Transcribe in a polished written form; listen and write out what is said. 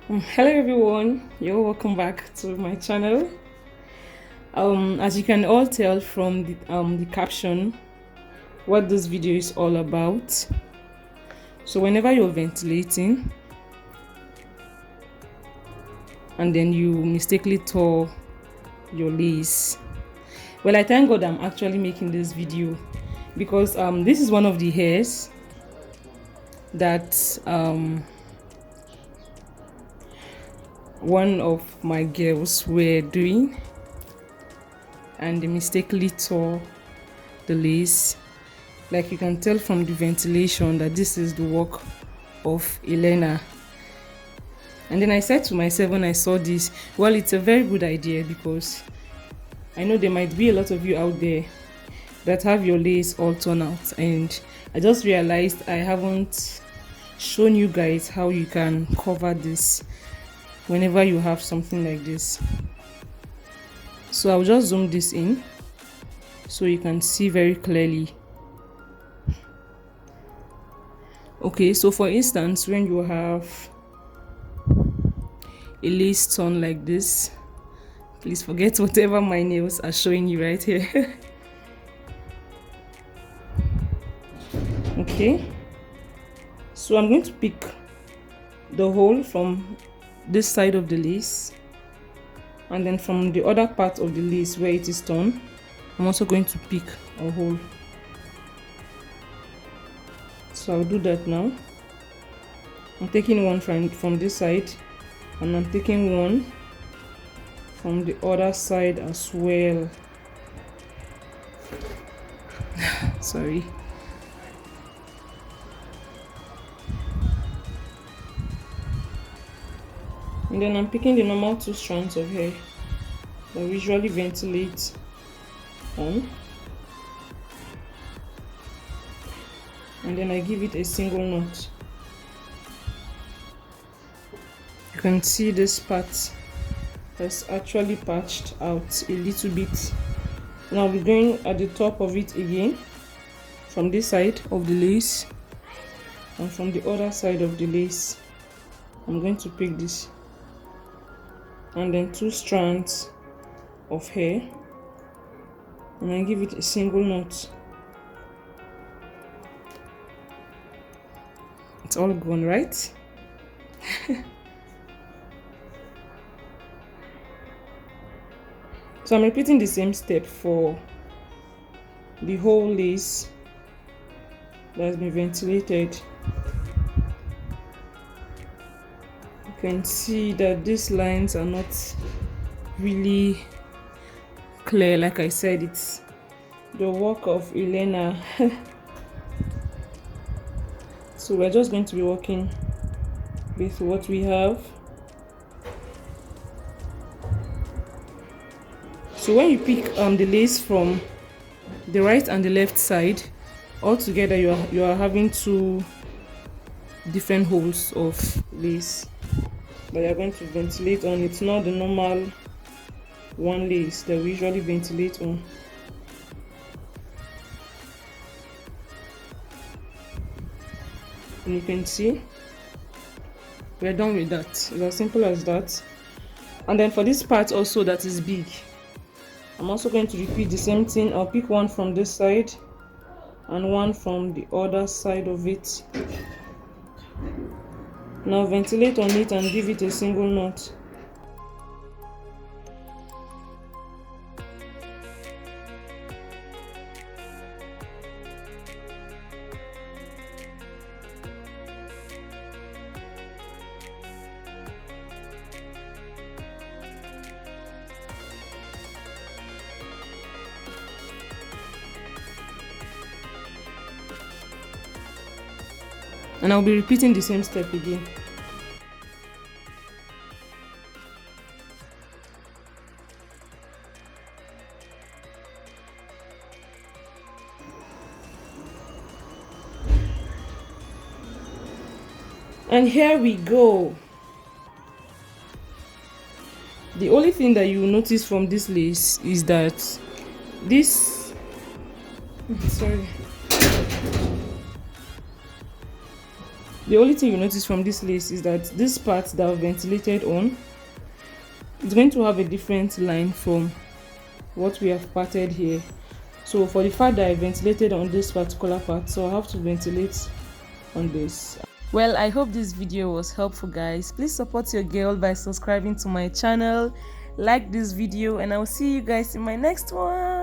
Hello everyone, you're welcome back to my channel. As you can all tell from the caption, what this video is all about. So whenever you're ventilating and then you mistakenly tore your lace, well, I thank God I'm actually making this video because this is one of the hairs that one of my girls were doing, and they mistakenly tore the lace. Like you can tell from the ventilation that this is the work of Elena. And then I said to myself when I saw this, well, it's a very good idea because I know there might be a lot of you out there that have your lace all torn out, and I just realized I haven't shown you guys how you can cover this whenever you have something like this. So I'll just zoom this in so you can see very clearly. Okay, so for instance, when you have a lace torn like this, please forget whatever my nails are showing you right here. Okay, so I'm going to pick the hole from this side of the lace, and then from the other part of the lace where it is torn, I'm also going to pick a hole. So I'll do that now. I'm taking one from this side, and I'm taking one from the other side as well. Sorry. And then I'm picking the normal 2 strands of hair that we usually ventilate on, and then I give it a single knot. You can see this part has actually patched out a little bit. Now I'll be going at the top of it again from this side of the lace, and from the other side of the lace I'm going to pick this, and then 2 strands of hair, and I give it a single knot. It's all gone, right? So I'm repeating the same step for the whole lace that has been ventilated. You can see that these lines are not really clear. Like I said, it's the work of Elena. So we're just going to be working with what we have. So when you pick the lace from the right and the left side, all together you are having 2 different holes of lace that you're going to ventilate on. It's not the normal one lace that we usually ventilate on. And you can see we're done with that. It's as simple as that. And then for this part also that is big, I'm also going to repeat the same thing. I'll pick one from this side and one from the other side of it. Now ventilate on it and give it a single knot. And I'll be repeating the same step again. And here we go. The only thing that you will notice from this lace is that this sorry The only thing you notice from this lace is that this part that I've ventilated on is going to have a different line from what we have parted here. So for the part that I ventilated on this particular part, so I have to ventilate on this. Well, I hope this video was helpful, guys. Please support your girl by subscribing to my channel, like this video, and I will see you guys in my next one.